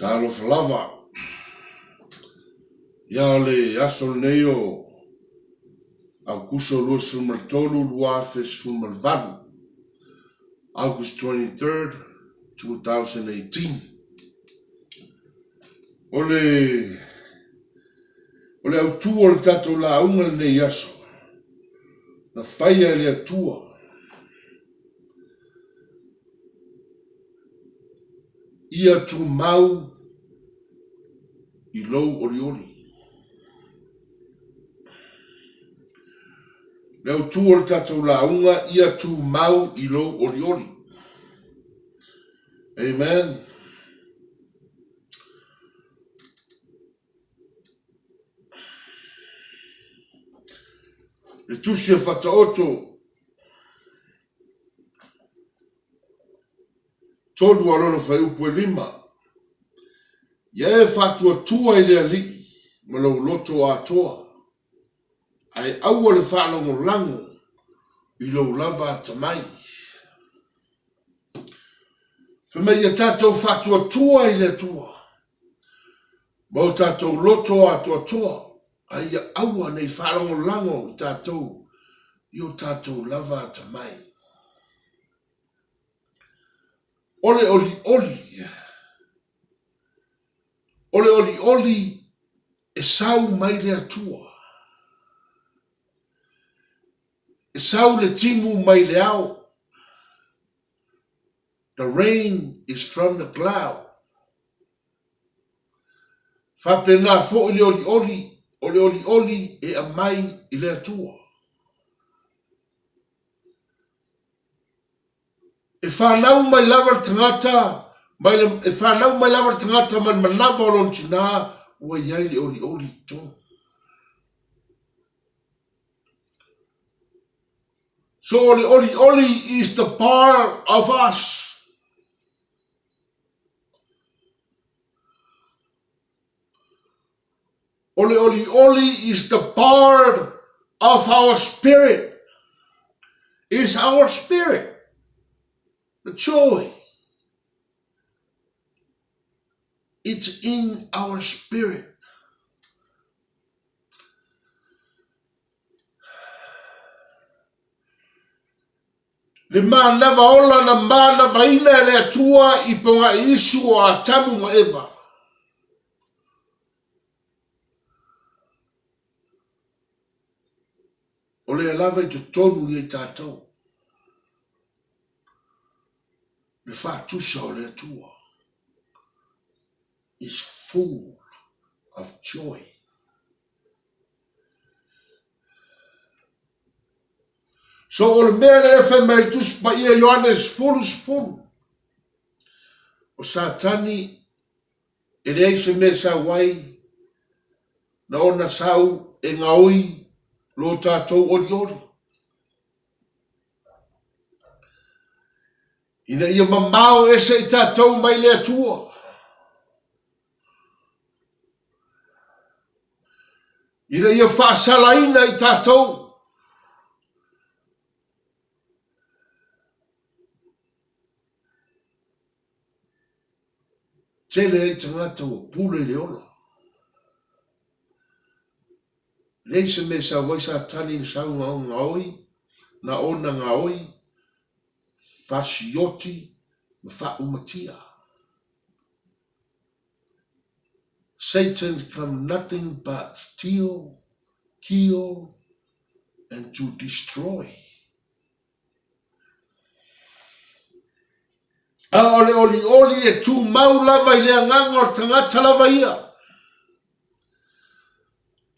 Talo falava. Ia le aso neo au kuso lua sumartolu lua fes fumarvalu. August 23rd, 2018. Ole au tua le tato la unga le nei aso. Na whaia le atua. Ia tumau I lou olioli. Le au tua le tato la unga ia tumau I lou olioli. Amen. Le tusi e whataoto tolu alona whai upu e lima. Ia e whatua tua I lea li ma lau loto a toa. Ai aua le whanongo lango I lau lava tamai. Whima ia tātou whatua tua I lea tua. Mau tātou loto a toa toa. Ai ia aua nei whanongo lango I tātou. Io tātou lava tamai. Ole oli oli. Ole oli oli e sau mai le atua. E sau le timu mai le au. The rain is from the cloud. Whapena fo ile oli oli. Ole oli oli e a mai I le atua. E whanau mai lava tangata. E whanau mai lava tangata man manava o lon tina. Ua iai le oli oli to. So oli oli oli is the part of us. Oli oli oli is the part of our spirit. Is our spirit. The joy. It's in our spirit. Le mā lava ola na mā lava ina le atua I ponga isu o a tamu ma eva. O le lava I te tonu I tātou. Le whātusa o le atua is full of joy. So o le mea le whemei tus pa ia Ioannes full. O Satani e le eise mea sa wai na ona sau e ngaoi lo tātou olioli. Ina ia mamao ese I tātou mai le atua. Ina ia whaasalaina I tātou. Tele e tangata o pule le ola. Leise me sa wai Satani ni sau ngaoi, na ona ngaoi, fasioti, ma whaumatia. Satan come nothing but steal, kill, and to destroy. A ole oli oli e tu mau lava I lea nganga o tangata lava ia.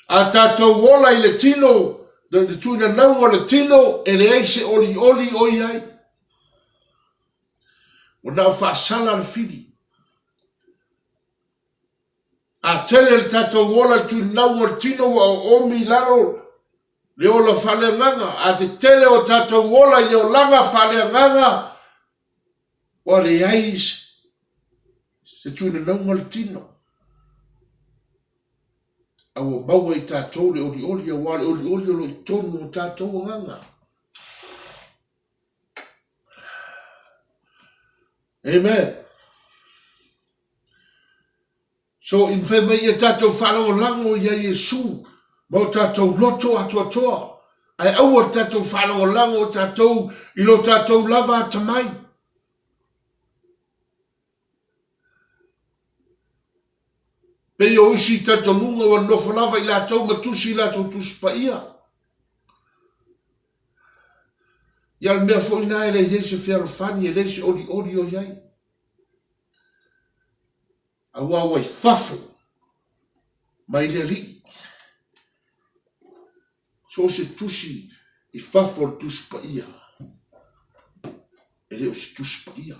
A tātou wola I le tino, le tuina nau o le tino, e le eise oli oli o iai. O nao whaasala le fili. A tele le tātou wola le tuina nau o le tino o omi laro, le ola whale nganga. A te tele o tātou wola I le o langa whale nganga, o le eis, se tuina nau o le tino. Awa maua I tātou le oli oli a wale oli oli o I tonu o tātou nganga. Amen. So in fe mai e tatou whanau lango ia Yesu. Mo tatou loto atoa. Ai aua tatou whanau lango tatou ilo tatou lava tamai. Pe o isi tatou nunga wa nofo lava i latou matusi i latou tuspa ia. Ia mea fo ina ele yese whiarofani ele se ori o iai. Awa wai fafo. Mai le ri. So se tusi i fafo tuspa ia. Ele o se tuspa ia.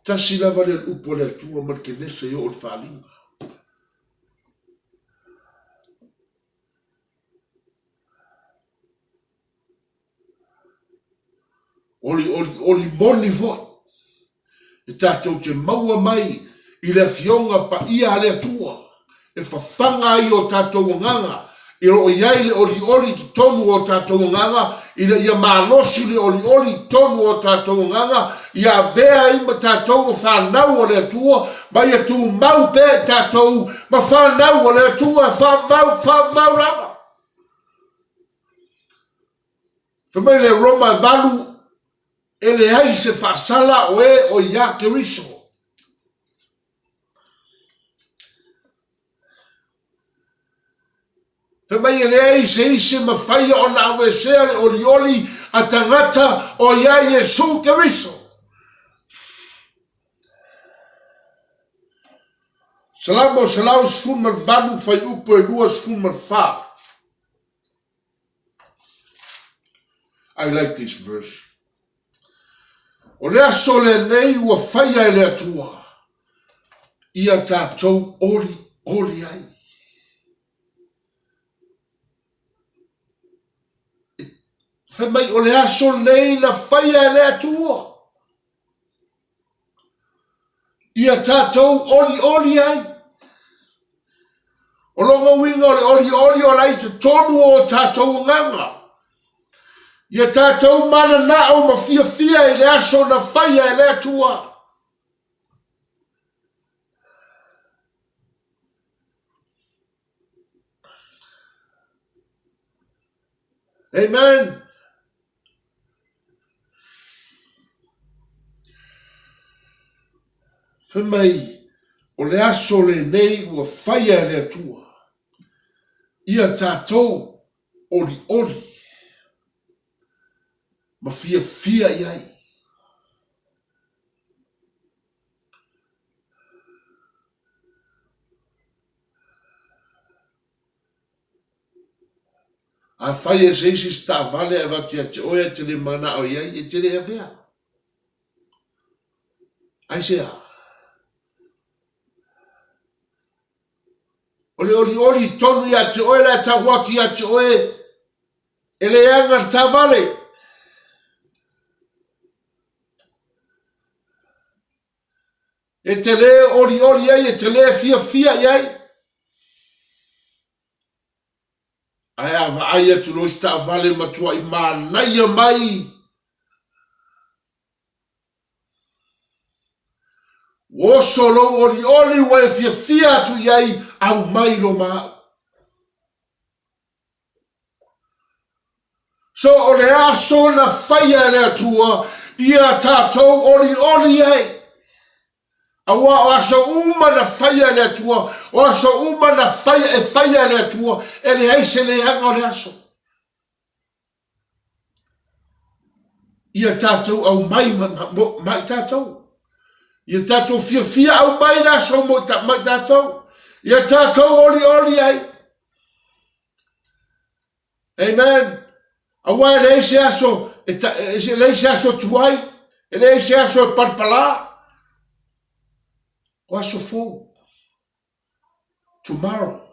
Tasi lava le upo le atua marke nese yo o le whalinga. Oli moni foi. E tātou te maua mai i le fionga pa ia le atua. E whawhanga i o tātou nganga. I ro iai le oli te tonu o tātou nganga. I le ia mālosi le oli tonu o tātou nganga. Ia vea i ma tātou o whanau o le atua. Ma ia tu mau pe tātou ma whanau o le atua. Whanau rama. Whamai le Roma valu. Ele hai se whasala o e o ia keriso. Whamai ele hai se ise mawhaia o na awesea le olioli a tangata o ia Yesu keriso. Salamo salaus fumar vanu fai upo e luas fumar fa. I like this verse. O lea sole nei ua whaia e lea tua. Ia tātou oli ai. Whamai o lea sole nei na whaia e lea tua. Ia tātou oli ai. O longa winga o le oli o lai te tonu o tātou nganga. Ia tātou mana na o ma fia i le aso na whaia e lea tua. Amen. Whamai o le aso le nei ua whaia e lea tua. Ia tātou oli. Ma fia iai. A whai e seisi sta vale e vati a te oia te le mana o iai e te le vea. Ai se a. Oli tonu ia te oe la ta wati a te oe e le anga ta vale. E te le oli iai e te le fia iai. Ai ava ai atu no sta vale matua i manaia mai. O solo oli wa e fia atu iai au mai lo ma. So o le aso na whaia le atua ia tātou oli iai. Awa o aso uma na whaia le atua, o aso uma na whaia le atua, e le heise le hanga o le aso. Ia tātou au mai tātou. Ia tātou fia au mai na aso mai tātou. Ia tātou oli ai. Amen. Awa e le heise aso, le heise aso tuai, e le heise aso parpala. What's for? Tomorrow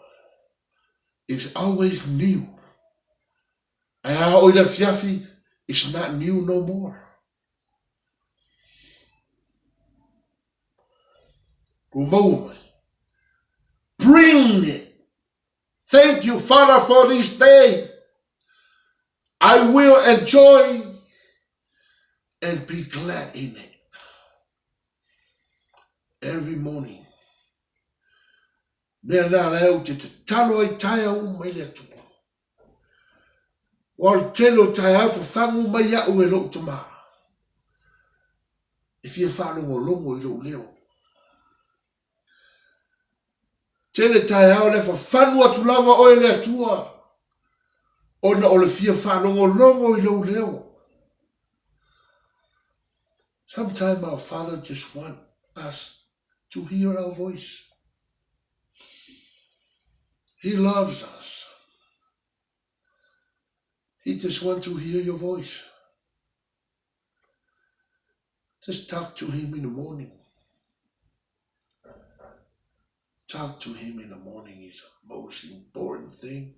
is always new. Ai oila fiafi is not new no more. Bring it. Thank you, Father, for this day. I will enjoy and be glad in it. every morning. Mea nā leo te talo ai tai au mai le atua. Wal telo tai au whawhangu mai au e lo tama. E fia whanongo longo I lo leo. Tele tai au le whawhanu atu lava o e le atua. Ona o le fia whanongo longo I lo leo. Sometimes our Father just wants us to hear our voice. He loves us. He just wants to hear your voice. Just talk to him in the morning. Talk to him in the morning is the most important thing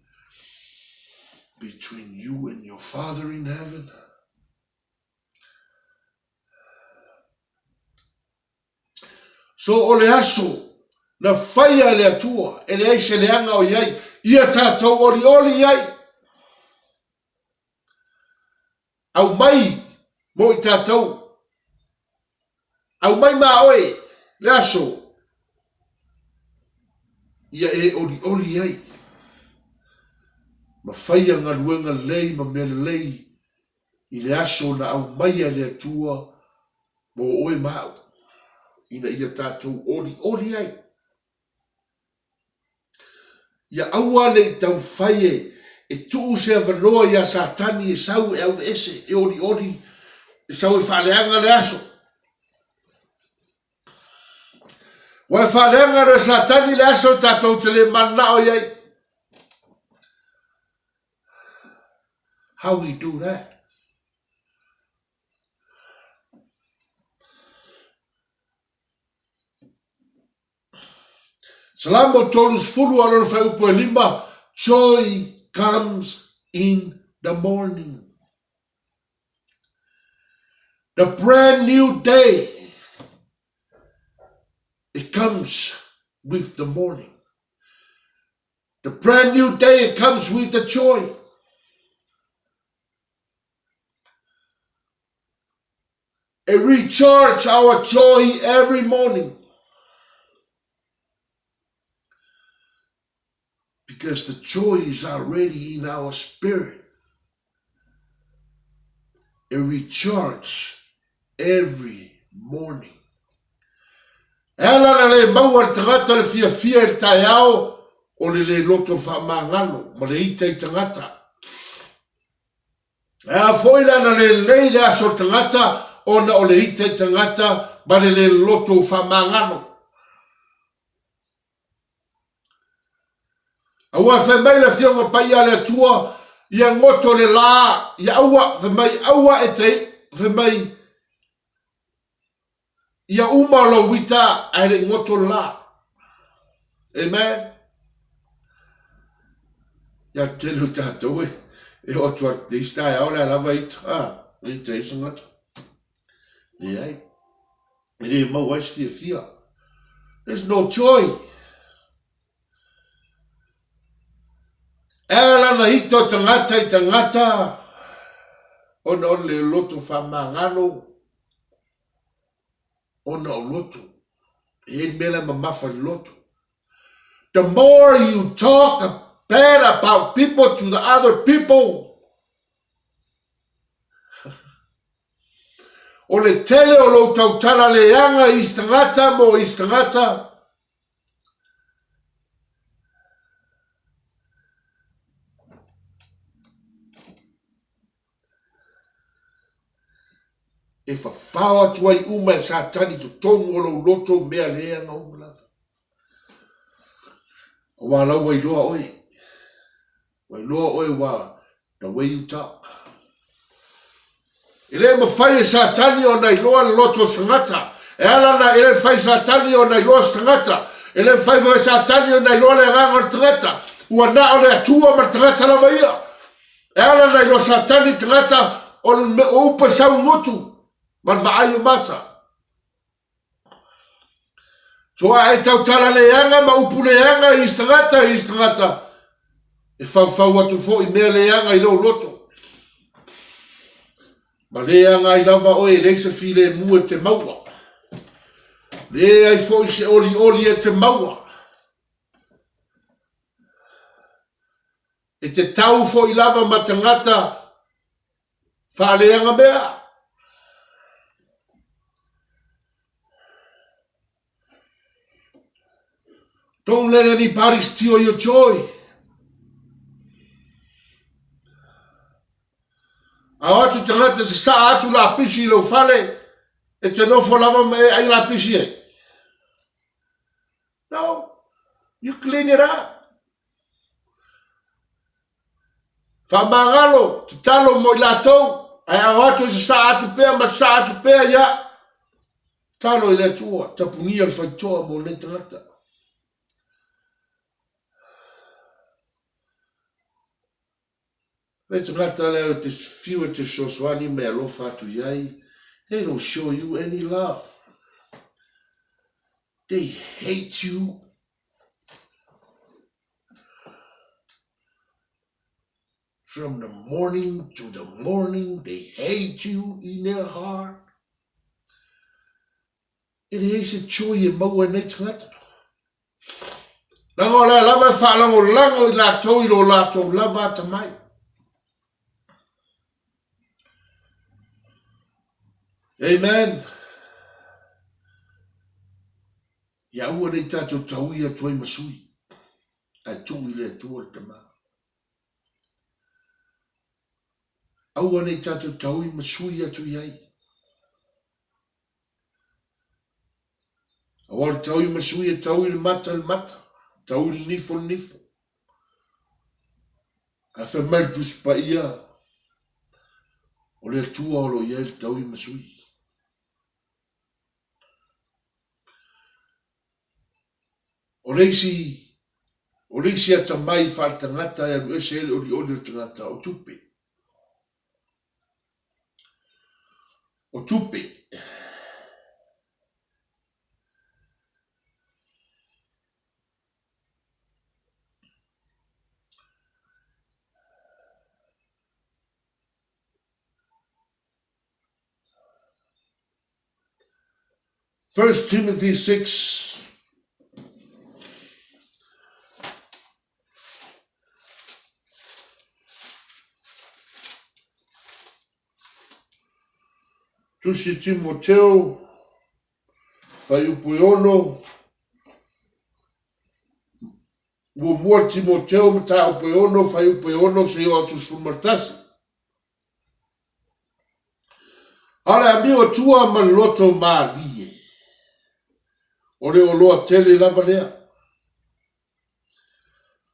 between you and your Father in heaven. So o le aso na whaia le atua e le aise le anga o iai ia tātou olioli iai. Au mai mo I tātou. Au mai ma oe le aso ia e olioli iai. Ma whaia ngā ruenga lei ma mea lei I le aso na au mai le atua mo oe mau. Ina ia tātou oli ai. Ia aua nei tau whaie e tuu se avanoa ia satani e sau e au ese e oli e sau e whaleanga le aso. Wa e whaleanga le satani le aso tātou te le manao iai. How we do that? Salamo tolus fulu alon fa upo lima. Joy comes in the morning. The brand new day. It comes with the morning. The brand new day, it comes with the joy. It recharges our joy every morning. Because the joy is already in our spirit. It recharges every morning. Ela le maua tangata le fia le taiao o le loto whamangano ma le ita I tangata. Ea foila na le aso tangata ona o le ita I tangata ma le loto whamangano. Aua whemai le fionga pai ale atua ia ngoto le la ia aua whemai aua e tei whemai ia uma lo wita ale ngoto la. Amen. Ia telu tātou e otua te stai au le lava ita e te isangat. Nei. E mau ais fia. There's no joy. Ela na hito tangata I tangata ona o le loto whamangano ona o loto e mele mamafa loto. The more you talk bad about people to the other people o le tele o lo tautala leanga istangata mo istangata e whawhawa tuai uma e satani to tongu o lo loto mea lea ngā umalafa. O wā lau wai loa oe. Wai loa oe wā the way you talk. E le mawhai e satani o nei loa loto sangata. E ala na e le whai satani o nei loa sangata. E le whai wai satani o nei loa le nganga tangata. Ua na o le atua ma tangata la maia. E ala na lo satani tangata o upa sau ngotu. Man vaayo mata. So ai tautala leanga ma upu leanga istangata. E whau atu fo I mea leanga I lo loto. Ma leanga I lava oe leise file mua te maua. Le ai fo i se olioli e te maua. E te tau fo i lava matangata whaaleanga mea. Tong lene ni paris tio yo joy. A atu tangata se sa atu la pisi lo fale e te no fo lava me ai la pisi e. No, you clean it up. Whamangalo, te talo mo i latou, ai a atu se sa atu pea ma sa atu pea ya. Talo i le tua, tapungia le whaitoa mo le tangata. Let's not allow this few to show swani me alofa to yai. They don't show you any love. They hate you. From the morning to the morning, they hate you in their heart. It is a joy in Moa Netrat. Lango la lava falango lango la toilo lato lava tamai. Amen. Ya ua nei tātou tauia tuai masui. Ai tui le tua tama. Aua nei tātou taui masui atu iai. Awar taui masui e taui le mata. Taui le nifo. A whamertus pa ia. O le tua olo ia le taui masui. O leisi ata mai whaatangata e ruese ele oli tangata o tupe. O tupe. First Timothy 6. Tusi Timoteo, fai upuono, mua Timoteo mta upuono, fai upuono se yo atu sumartasi. Ale amigo tua maloto malie. Ore o loa tele lava lea.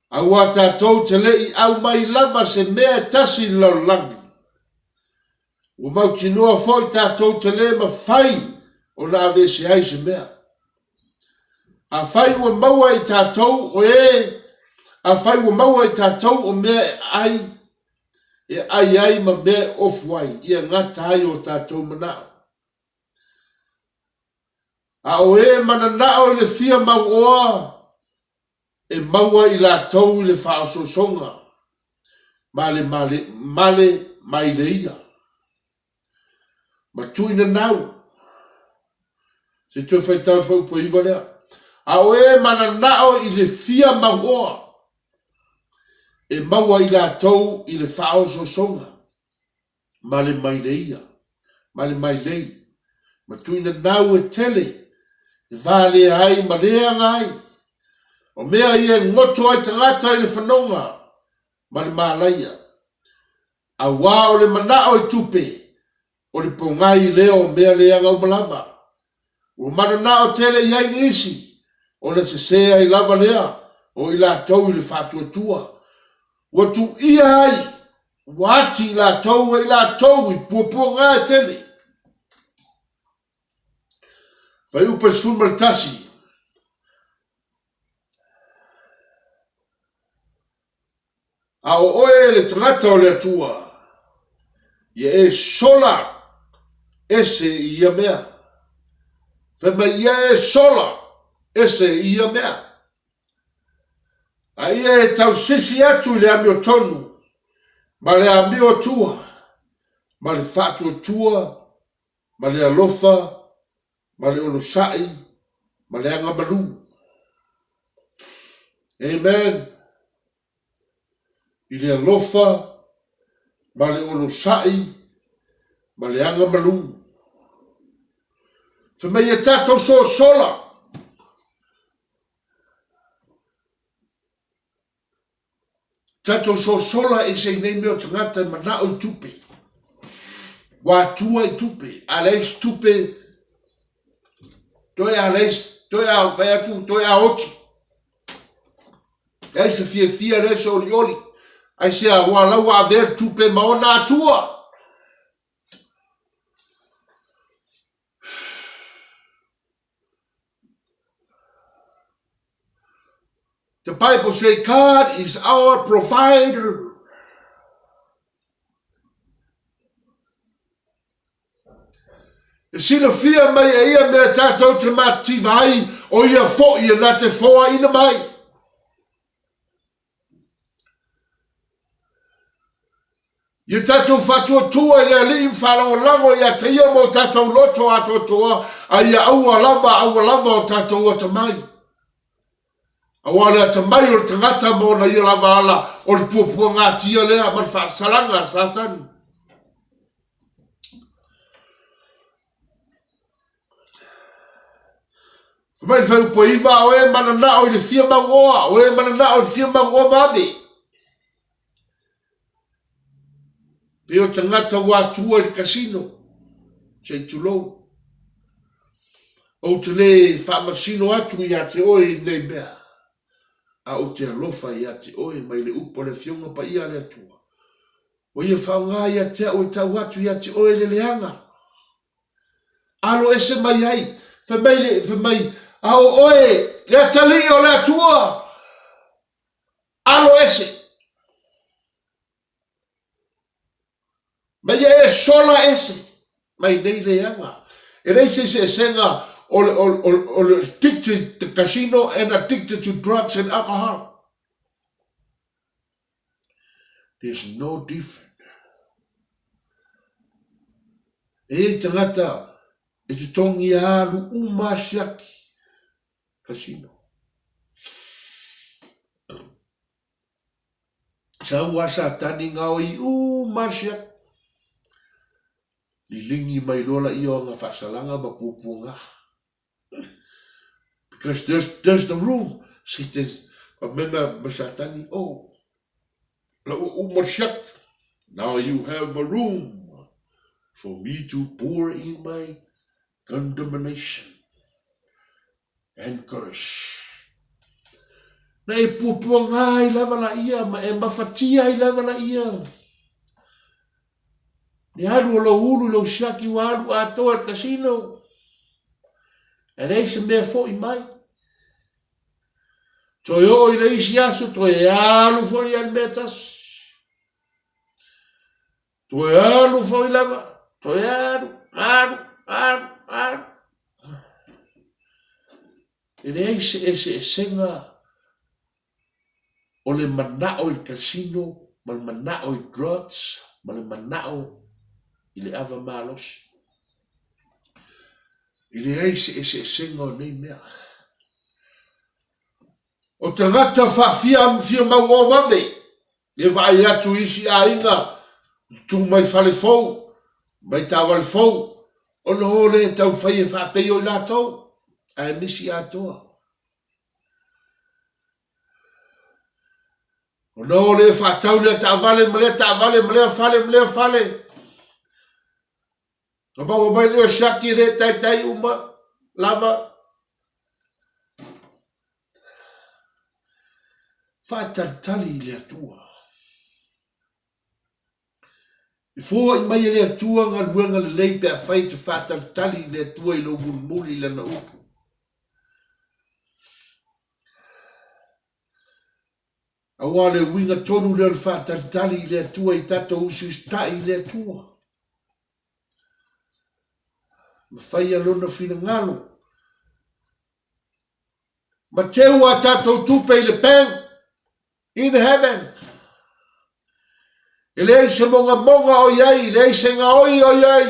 Aua tātou te lei au mai lava se mea tasi laulangi. O mauti noa foi tātou te le ma fai o na avese ai se mea. A fai ua maua i tātou o e, a fai ua maua i tātou o mea ai, e ai ma mea ofuai, ia ngata ai o tātou manao. A o e mananao i le fia mau oa, e maua i lātou i le whaososonga, male mai le ia. Ma tuina nau. Se tu fai tau fau po iwa lea. A o e mananao i le fia maua. E maua i la tau i le whaososonga. Male mai le ia. Male mai lei. Ma tuina nau e tele. E vale ai ma lea ngai. O mea ia ngoto ai tangata i le whanonga. Male malaia. A wā o le manao i tupe. O le pongai leo mea lea ngau malava. O manana o tele iai nisi. O le sesea i lava lea. O i la tau i le whatua tua. O tu ia ai. Wati i la tau i la tau i pua ngai tele. Vai upa sfuma tasi. A o oe le tangata o le atua. Ia e sola. Ese ia mea. Fema ia e sola. Ese ia mea. A ia e tau sisi atu le ami o tonu. Ma le ami o tua. Ma le fatu o tua. Ma le alofa. Ma le onosai. ma le anga malu. Amen. I le alofa, ma le ono sai, ma le anga malu. Whamai e tato so sola. Tato so sola e se nei meo tangata mana o tupe. Wa tua i tupe. Aleis tupe. Toi aleis, toi a vai atu, toi a oti. Ai se fia le so olioli. Ai se a wala wa ver tupe maona atua. The Bible says God is our provider. E sila fia mai e ia mea tātou te mati vai o ia fo ia na te foa ina mai. Ia tātou fatua tua ia li whanau lango ia te ia mo tātou loto ato toa a ia aua lava o tātou o te mai. Awa lea te mai o te ngata mo na ia lava ala o le puapua ngā tia lea ma whaasaranga Satan. Mai fai upo iwa o e mana na o i le fia mangoa, o e mana na o le fia mangoa vade. Pe o te ngata wā tua i le kasino, sei tulou. O te le whamasino atu i a te oi nei bea. A o te alofa i a te oi mai le upo le fionga pa ia le atua. O ia whaunga i a te o i tau atu i a te oi le leanga. Alo ese mai ai, whamai, au oe, le atali o le atua. Alo ese. Mai e sola ese. Mai nei leanga. E reise se senga o le addicted to casino and addicted to drugs and alcohol. There's no different. E tangata, e te tongi alu umasiaki. Casino. Sa ua satani ngao i umasiaki. Lilingi mai lola i o nga whasalanga ma pupunga. Because there's the room. See, there's a member masatani. Oh, now you have a room for me to pour in my condemnation and curse. Na e pupunga i lava la ia, ma e mafatia i lava la ia. Ni alu o lo ulu lo shaki wa alu ato al casino. E reise mea fo i mai. Toi o i reisi aso, toi alu fo i al metas. Toi alu fo i lava. Toi alu. E reise ese senga o le manao il casino, ma le manao i drugs, ma le manao i le ava malos. I le eise ese senga o nei mea. O te ngata fia maua wande. E vai atu isi a inga. Tu mai fale fau. Mai tawale fau. O no hore tau fai e whapei o latou. A e misi atoa. O no hore whatau lea ta'avale mlea fale. O bawa mai leo shaki re tai uma. Lava. Whatatali le atua. I fua i mai le atua ngā ruanga le leipe a whai te whatatali le atua i lo muli le na upu. Awa le winga tonu le whatatali le atua i tato usi stai le atua. Ma whai alona whina ngalo. Ma teu a tato tupe i le peng. In heaven. E lei se monga o iai, lei se nga oi o iai.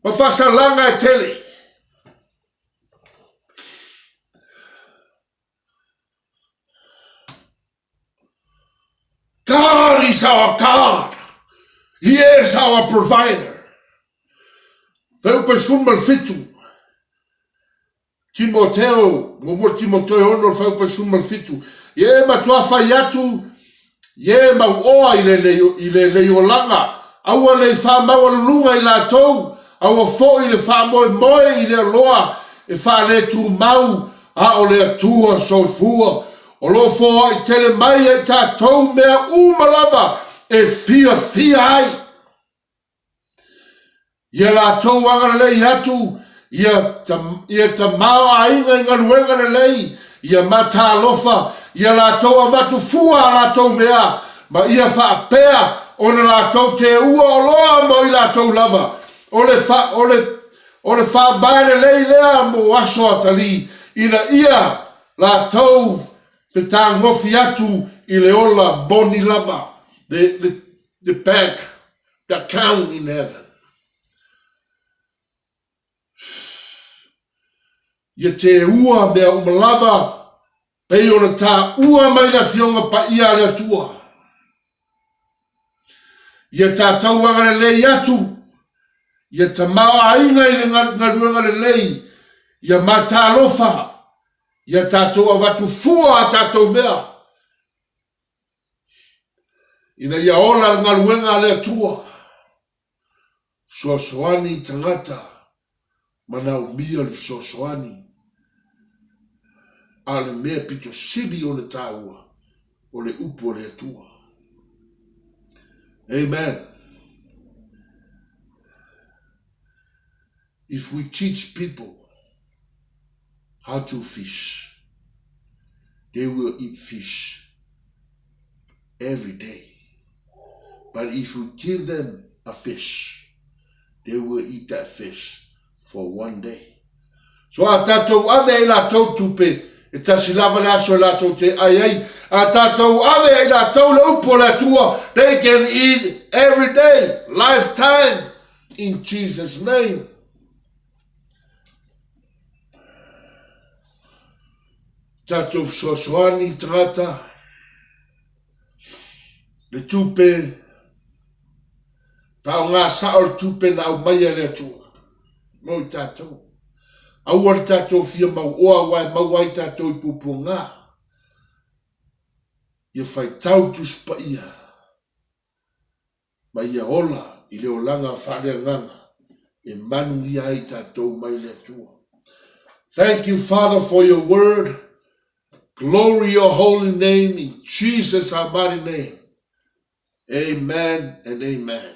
Mafasalanga e tele. God is our God. He is our provider. Faupas fumal fitu. Timoteo, mo Timoteo ono faupas fumal fitu. Ye matua fayatu. Ye ma oa ile leolanga. Aua le fa maua lunga i la tou. Aua fo ile fa moe ile loa. E fa le tumau. A o le atua so fua. O lo fo i tele mai e ta tou mea umalava. E fia ai. Ia la tou anga lei atu. Ia ta mao a inga inga luenga le lei. Ia mata alofa. Ia la tou a matu fua la tou mea. Ma ia fa apea. Ona la tou te ua o loa mo i la tou lava. O le fa baile lei lea mo aso atali. Ina ia la tou pe ta ngofi atu i le ola boni lava. The bank, the account in heaven. Ia te ua mea umalava. Pei ona ta ua mai na fionga pa ia le atua. Ia ta tauanga le lei atu. Ia ta mao ainga i le ngaruanga le lei. Ia mata alofa. Ia tatou avatu fua a tatou mea. Ina ia ola ngaruenga le atua. Soasoani tangata. Mana umia le soasoani. Ale mea pito sibi o le taua. O le upu o le atua. Amen. If we teach people how to fish, they will eat fish every day. But if we give them a fish, they will eat that fish for one day. So a tatou ave e la tau tupe, e tasilava le aso la tau te ai. A tatou ave e la tau le upo la tua, they can eat every day, lifetime, in Jesus' name. Tatou soasoani trata, le tupe, tau ngā sao tupe na au maia le atua. Moi tatou. Aua le tatou fia mau oa wai mau wai tatou I pupu ngā. Ia fai tau tuspa ia. Ma ia ola I le olanga whare nganga. E manu ia I tatou mai le atua. Thank you, Father, for your word. Glory your holy name in Jesus' our mighty name. Amen and amen.